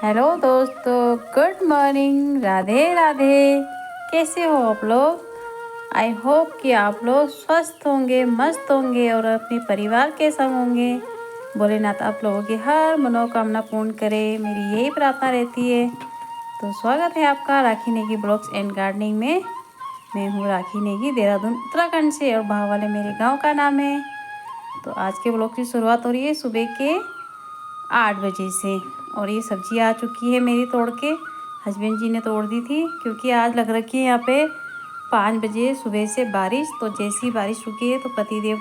Hello दोस्तों, good morning, Radhe Radhe. कैसे हो आप लोग? आई होप कि आप लोग स्वस्थ होंगे, मस्त होंगे और अपने परिवार के संग होंगे। भोलेनाथ आप लोगों की हर मनोकामना पूर्ण करे, मेरी यही प्रार्थना रहती है। तो स्वागत है आपका राखी नेगी ब्लॉग्स एंड गार्डनिंग में। मैं हूँ राखी नेगी, देहरादून उत्तराखंड से, और भाव वाले मेरे गांव का नाम है। तो आज के ब्लॉग की शुरुआत हो रही है सुबह के 8 बजे से। और ये सब्जी आ चुकी है मेरी तोड़ के, हस्बैंड जी ने तोड़ दी थी क्योंकि आज लग रखी है यहाँ पे 5 बजे सुबह से बारिश। तो जैसी बारिश रुकी है तो पतिदेव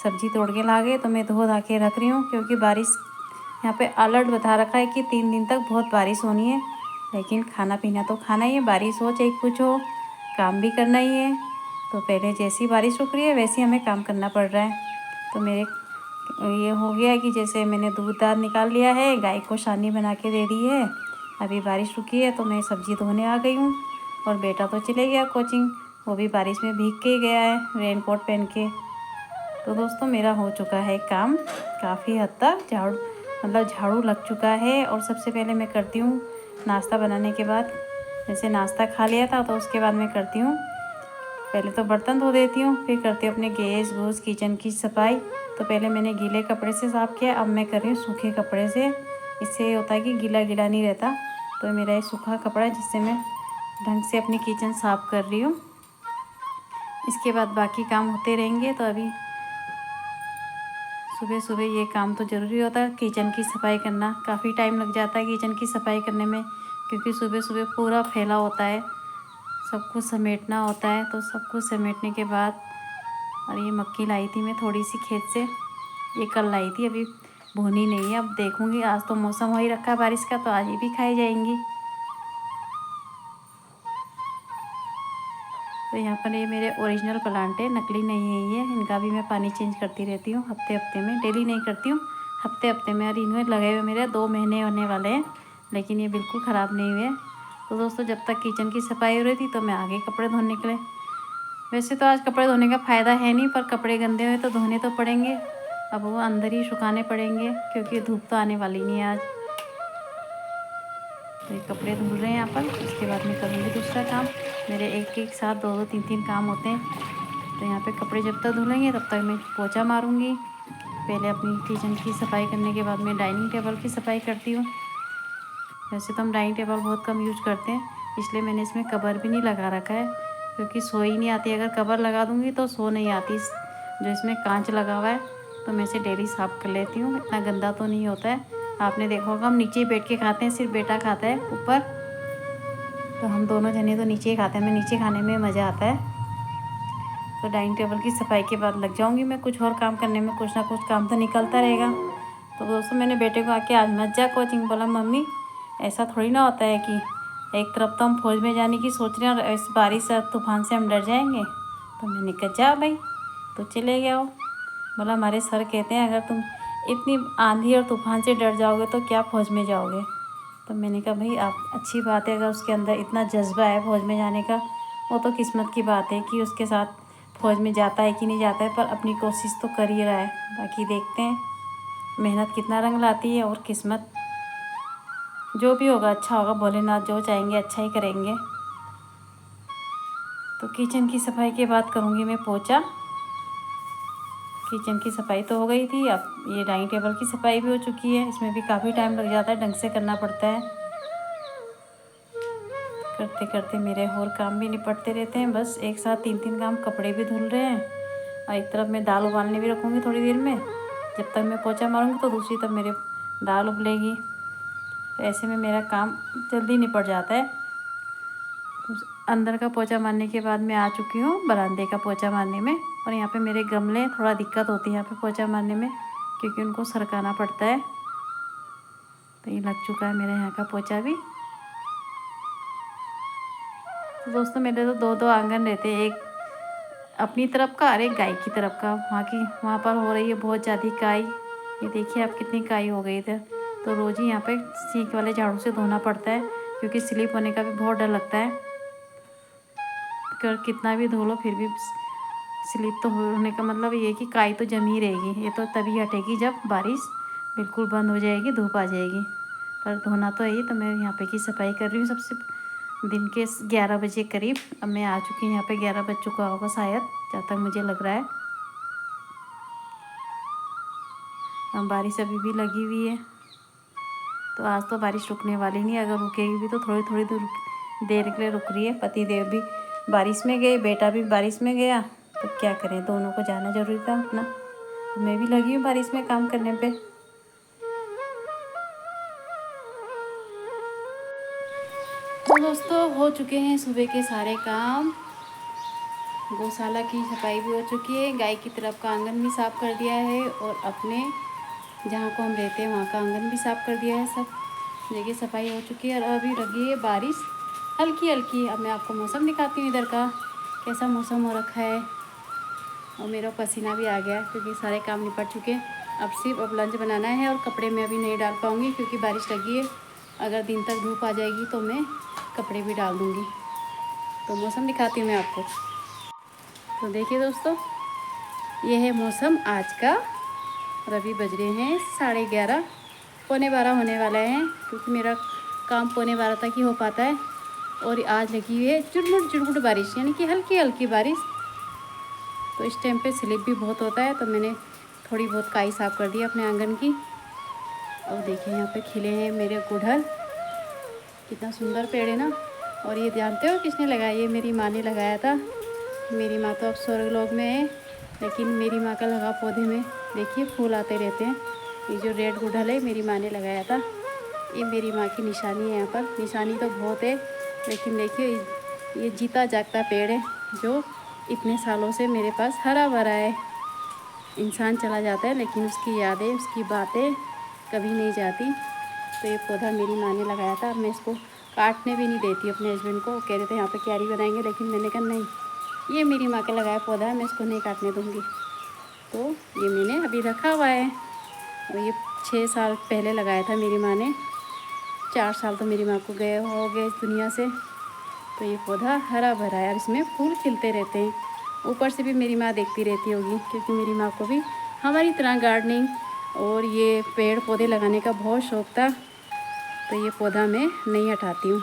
सब्जी तोड़ के ला गए। तो मैं धो धा के रख रही हूँ क्योंकि बारिश यहाँ पे अलर्ट बता रखा है कि 3 दिन तक बहुत बारिश होनी है। लेकिन खाना पीना तो खाना ही है, बारिश हो चाहे कुछ हो, काम भी करना ही है। तो पहले जैसी बारिश रुक रही है वैसे हमें काम करना पड़ रहा है। तो मेरे ये हो गया है कि जैसे मैंने दूध दाद निकाल लिया है, गाय को सानी बना के दे दी है। अभी बारिश रुकी है तो मैं सब्ज़ी धोने आ गई हूँ। और बेटा तो चले गया कोचिंग, वो भी बारिश में भीग के गया है रेन कोट पहन के। तो दोस्तों मेरा हो चुका है काम काफ़ी हद तक, झाड़ू लग चुका है। और सबसे पहले मैं करती हूँ नाश्ता बनाने के बाद, जैसे नाश्ता खा लिया था तो उसके बाद मैं करती हूँ, पहले तो बर्तन धो देती हूँ, फिर करती हूँ अपने गैस घूस किचन की सफाई। तो पहले मैंने गीले कपड़े से साफ़ किया, अब मैं कर रही हूँ सूखे कपड़े से। इससे ये होता है कि गीला गीला नहीं रहता। तो मेरा ये सूखा कपड़ा है जिससे मैं ढंग से अपनी किचन साफ़ कर रही हूँ। इसके बाद बाकी काम होते रहेंगे। तो अभी सुबह सुबह ये काम तो ज़रूरी होता है, किचन की सफाई करना। काफ़ी टाइम लग जाता है किचन की सफाई करने में, क्योंकि सुबह सुबह पूरा फैला होता है, सब कुछ समेटना होता है। तो सब कुछ समेटने के बाद, और ये मक्की लाई थी मैं थोड़ी सी खेत से, ये कल लाई थी, अभी भुनी नहीं है। अब देखूंगी, आज तो मौसम हो ही रखा है बारिश का, तो आज ये भी खाई जाएंगी। तो यहाँ पर ये मेरे ओरिजिनल प्लांट है, नकली नहीं है ये। इनका भी मैं पानी चेंज करती रहती हूँ हफ्ते हफ्ते में, डेली नहीं करती हूँ, हफ्ते हफ्ते में। और इनमें लगे हुए मेरे 2 महीने होने वाले हैं, लेकिन ये बिल्कुल ख़राब नहीं हुए। तो दोस्तों जब तक किचन की सफाई हो रही थी तो मैं आगे कपड़े धोने निकले। वैसे तो आज कपड़े धोने का फ़ायदा है नहीं, पर कपड़े गंदे हुए तो धोने तो पड़ेंगे। अब वो अंदर ही सुखाने पड़ेंगे क्योंकि धूप तो आने वाली नहीं है आज। तो ये कपड़े धुल रहे हैं यहाँ पर, उसके बाद मैं करूँगी दूसरा काम। मेरे एक एक साथ 2 2 3 3 काम होते हैं। तो यहाँ पे कपड़े जब तक धुलेंगे तब तक मैं पोछा मारूँगी। पहले अपनी किचन की सफाई करने के बाद मैं डाइनिंग टेबल की सफाई करती हूँ। वैसे तो हम डाइनिंग टेबल बहुत कम यूज करते हैं, इसलिए मैंने इसमें कवर भी नहीं लगा रखा है, क्योंकि सो ही नहीं आती। अगर कवर लगा दूँगी तो सो नहीं आती। जो इसमें कांच लगा हुआ है तो मैं इसे डेली साफ़ कर लेती हूँ, इतना गंदा तो नहीं होता है। आपने देखा होगा हम नीचे ही बैठ के खाते हैं, सिर्फ बेटा खाता है ऊपर, तो हम दोनों जने तो नीचे ही खाते हैं। हमें नीचे खाने में मज़ा आता है। तो डाइनिंग टेबल की सफाई के बाद लग जाऊँगी मैं कुछ और काम करने में, कुछ ना कुछ काम तो निकलता रहेगा। तो दोस्तों मैंने बेटे को आके आज मत जा कोचिंग, बोला मम्मी ऐसा थोड़ी ना होता है कि एक तरफ तो हम फौज में जाने की सोच रहे हैं और इस बारिश और तूफान से हम डर जाएंगे। तो मैंने कहा जा भाई, तो चले गया वो। बोला हमारे सर कहते हैं अगर तुम इतनी आंधी और तूफान से डर जाओगे तो क्या फ़ौज में जाओगे। तो मैंने कहा भाई आप, अच्छी बात है अगर उसके अंदर इतना जज्बा है फ़ौज में जाने का, वो तो किस्मत की बात है कि उसके साथ फ़ौज में जाता है कि नहीं जाता है, पर अपनी कोशिश तो कर ही रहा है। बाकी देखते हैं मेहनत कितना रंग लाती है, और किस्मत जो भी होगा अच्छा होगा, भोलेनाथ जो चाहेंगे अच्छा ही करेंगे। तो किचन की सफाई के बाद करूँगी मैं पोछा। किचन की सफाई तो हो गई थी, अब ये डाइनिंग टेबल की सफाई भी हो चुकी है। इसमें भी काफ़ी टाइम लग जाता है, ढंग से करना पड़ता है। करते करते मेरे और काम भी निपटते रहते हैं। बस एक साथ 3 3 काम, कपड़े भी धुल रहे हैं और एक तरफ मैं दाल उबालने भी रखूँगी थोड़ी देर में। जब तक मैं पोछा मारूँगी तो दूसरी तरफ मेरे दाल उबलेगी। तो ऐसे में मेरा काम जल्दी निपट जाता है। तो अंदर का पोछा मारने के बाद मैं आ चुकी हूँ बरामदे का पोछा मारने में। और यहाँ पे मेरे गमले, थोड़ा दिक्कत होती है यहाँ पे पोछा मारने में, क्योंकि उनको सरकाना पड़ता है। तो ये लग चुका है मेरे यहाँ का पोछा भी। तो दोस्तों मेरे तो 2 2 आंगन रहते हैं, एक अपनी तरफ का और एक गाय की तरफ का। वहाँ पर हो रही है बहुत ज़्यादा काई, ये देखिए आप कितनी काई हो गई इधर। तो रोज़ ही यहाँ पे सीख वाले झाड़ू से धोना पड़ता है, क्योंकि स्लिप होने का भी बहुत डर लगता है। कितना भी धो लो फिर भी स्लिप तो होने का मतलब ये है कि काई तो जमी रहेगी। ये तो तभी हटेगी जब बारिश बिल्कुल बंद हो जाएगी, धूप आ जाएगी। पर धोना तो है ही। तो मैं यहाँ पे की सफाई कर रही हूँ सबसे दिन के 11 बजे करीब। अब मैं आ चुकी हूँ यहाँ पे, 11 बज चुका होगा शायद, जहाँ तक मुझे लग रहा है। अब बारिश अभी भी लगी हुई है, तो आज तो बारिश रुकने वाली नहीं। अगर रुकेगी भी तो थोड़ी थोड़ी देर के लिए रुक रही है। पति देव भी बारिश में गए, बेटा भी बारिश में गया, तो क्या करें, दोनों को जाना जरूरी था अपना। तो मैं भी लगी हूँ बारिश में काम करने पे। तो दोस्तों हो चुके हैं सुबह के सारे काम। गौशाला की सफाई भी हो चुकी है, गाय की तरफ का आंगन भी साफ़ कर दिया है, और अपने जहाँ को हम रहते हैं वहाँ का आंगन भी साफ़ कर दिया है। सब जगह सफाई हो चुकी है, और अभी लगी है बारिश हल्की हल्की। अब मैं आपको मौसम दिखाती हूँ इधर का, कैसा मौसम हो रखा है। और मेरा पसीना भी आ गया क्योंकि सारे काम निपट चुके हैं। अब लंच बनाना है, और कपड़े मैं अभी नहीं डाल पाऊँगी क्योंकि बारिश लगी है। अगर दिन तक धूप आ जाएगी तो मैं कपड़े भी डाल दूँगी। तो मौसम दिखाती हूँ मैं आपको। तो देखिए दोस्तों, ये है मौसम आज का। और अभी बज रहे हैं 11:30, 11:15 होने वाला है, क्योंकि मेरा काम 11:15 तक ही हो पाता है। और आज लगी हुई है चुरमुट चुरमुट बारिश, यानी कि हल्की हल्की बारिश। तो इस टाइम पे स्लिप भी बहुत होता है, तो मैंने थोड़ी बहुत काई साफ़ कर दी अपने आंगन की। और देखिए यहाँ पे खिले हैं मेरे गुड़हल, कितना सुंदर पेड़ है ना। और ये जानते हो किसने लगाया? ये मेरी माँ ने लगाया था। मेरी माँ तो अब स्वर्गलोक में है, लेकिन मेरी माँ का लगा पौधे में देखिए फूल आते रहते हैं। ये जो रेड गुड़हल है मेरी माँ ने लगाया था। ये मेरी माँ की निशानी है। यहाँ पर निशानी तो बहुत है, लेकिन देखिए ये जीता जागता पेड़ है जो इतने सालों से मेरे पास हरा भरा है। इंसान चला जाता है लेकिन उसकी यादें, उसकी बातें कभी नहीं जाती। तो ये पौधा मेरी माँ ने लगाया था। मैं इसको काटने भी नहीं देती अपने हस्बैंड को। कह रहे थे यहाँ पे क्यारी बनाएंगे, लेकिन मैंने कहा नहीं, ये मेरी माँ का लगाया पौधा है, मैं इसको नहीं काटने दूँगी। तो ये मैंने अभी रखा हुआ है। और ये 6 साल पहले लगाया था मेरी माँ ने। 4 साल तो मेरी माँ को गए हो गए इस दुनिया से। तो ये पौधा हरा भरा है, और इसमें फूल खिलते रहते हैं। ऊपर से भी मेरी माँ देखती रहती होगी, क्योंकि मेरी माँ को भी हमारी तरह गार्डनिंग और ये पेड़ पौधे लगाने का बहुत शौक़ था। तो ये पौधा मैं नहीं हटाती हूँ,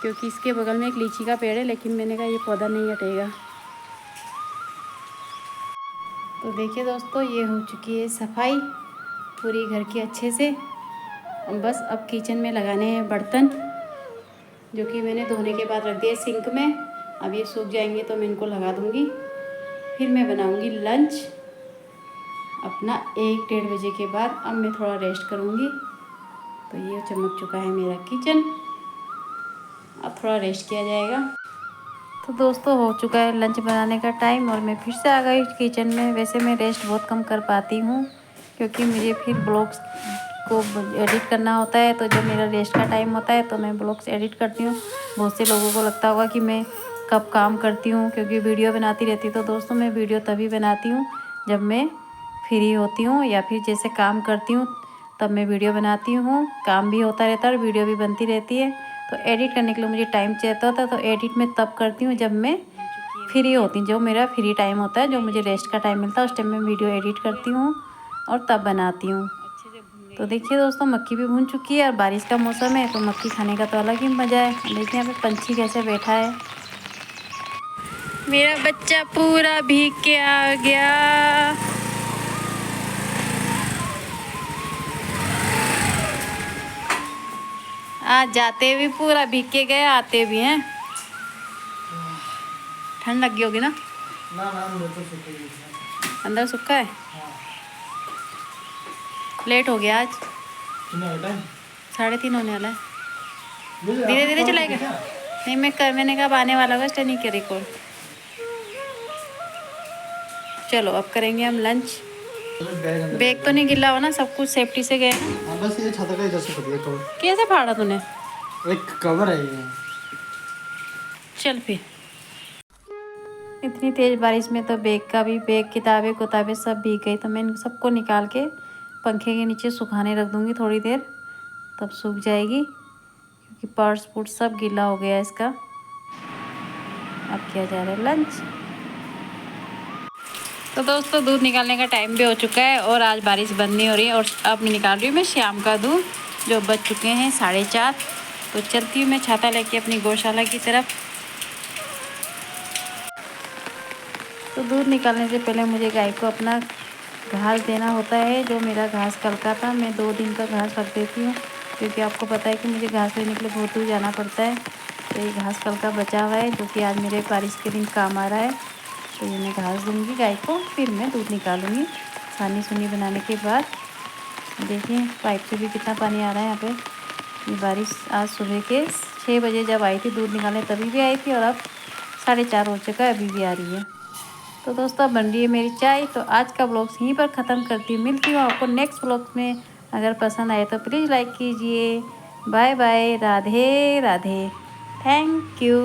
क्योंकि इसके बगल में एक लीची का पेड़ है, लेकिन मैंने कहा ये पौधा नहीं हटेगा। तो देखिए दोस्तों, ये हो चुकी है सफाई पूरी घर की अच्छे से। बस अब किचन में लगाने हैं बर्तन, जो कि मैंने धोने के बाद रख दिए सिंक में। अब ये सूख जाएंगे तो मैं इनको लगा दूँगी। फिर मैं बनाऊँगी लंच अपना 1-1:30 बजे के बाद। अब मैं थोड़ा रेस्ट करूँगी। तो ये चमक चुका है मेरा किचन, अब थोड़ा रेस्ट किया जाएगा। तो दोस्तों हो चुका है लंच बनाने का टाइम, और मैं फिर से आ गई किचन में। वैसे मैं रेस्ट बहुत कम कर पाती हूँ, क्योंकि मुझे फिर ब्लॉग्स को एडिट करना होता है। तो जब मेरा रेस्ट का टाइम होता है तो मैं ब्लॉग्स एडिट करती हूँ। बहुत से लोगों को लगता होगा कि मैं कब काम करती हूँ, क्योंकि वीडियो बनाती रहती। तो दोस्तों मैं वीडियो तभी बनाती हूँ जब मैं फ्री होती हूँ, या फिर जैसे काम करती हूँ तब मैं वीडियो बनाती हूँ। काम भी होता रहता है और वीडियो भी बनती रहती है। तो एडिट करने के लिए मुझे टाइम चाहिए होता है, तो एडिट मैं तब करती हूँ जब मैं फ्री होती हूँ। जो मेरा फ्री टाइम होता है, जो मुझे रेस्ट का टाइम मिलता है, उस टाइम मैं वीडियो एडिट करती हूँ और तब बनाती हूँ। तो देखिए दोस्तों, मक्की भी भून चुकी है, और बारिश का मौसम है तो मक्की खाने का तो अलग ही मज़ा है। देखिए यहाँ पे पंछी कैसे बैठा है। मेरा बच्चा पूरा भीग के आ गया। आज जाते भी पूरा भीग के गए, आते भी हैं। ठंड लगी होगी ना? अंदर सूखा है। लेट हो गया आज, 3:30 होने वाला है। धीरे धीरे चलाएगा। नहीं मैंने कहा आने वाला होगा, इसलिए नहीं किया रिकॉर्ड। चलो अब करेंगे हम लंच। बैग तो नहीं गिला हो ना? सब कुछ सेफ्टी से गए हैं। बस ये छाता का इधर से फट गया कवर। कैसे फाड़ा तूने? एक कवर है ये। चल फिर। इतनी तेज़ बारिश में तो बैग किताबें सब भीग गई। तो मैं इन सबको निकाल के पंखे के नीचे सुखाने रख दूँगी थोड़ी देर, तब सूख जाएगी, क्योंकि पर्स पुर्स सब गीला हो गया इसका। अब किया जा रहा है लंच। तो दोस्तों दूध निकालने का टाइम भी हो चुका है, और आज बारिश बंद नहीं हो रही है। और अब निकाल रही हूँ मैं शाम का दूध, जो बज चुके हैं 4:30। तो चलती हूँ मैं छाता लेके अपनी गौशाला की तरफ। तो दूध निकालने से पहले मुझे गाय को अपना घास देना होता है। जो मेरा घास कल का था, मैं 2 दिन का घास रख देती हूँ, क्योंकि आपको पता है कि मुझे घास लेने के लिए बहुत दूर जाना पड़ता है। तो ये घास कल का बचा हुआ है, जो कि आज मेरे बारिश के दिन काम आ रहा है। तो ये मैं घास दूँगी गाय को, फिर मैं दूध निकालूँगी। छानी सुनी बनाने के बाद देखिए पाइप से भी कितना पानी आ रहा है यहाँ पे। ये बारिश आज सुबह के 6 बजे जब आई थी दूध निकालने, तभी भी आई थी, और अब 4:30 हो चुका है, अभी भी आ रही है। तो दोस्तों बन रही है मेरी चाय। तो आज का ब्लॉग यहीं पर ख़त्म करती हूँ। मिलती हूँ आपको नेक्स्ट ब्लॉग में। अगर पसंद आए तो प्लीज़ लाइक कीजिए। Bye bye, Radhe Radhe, thank you.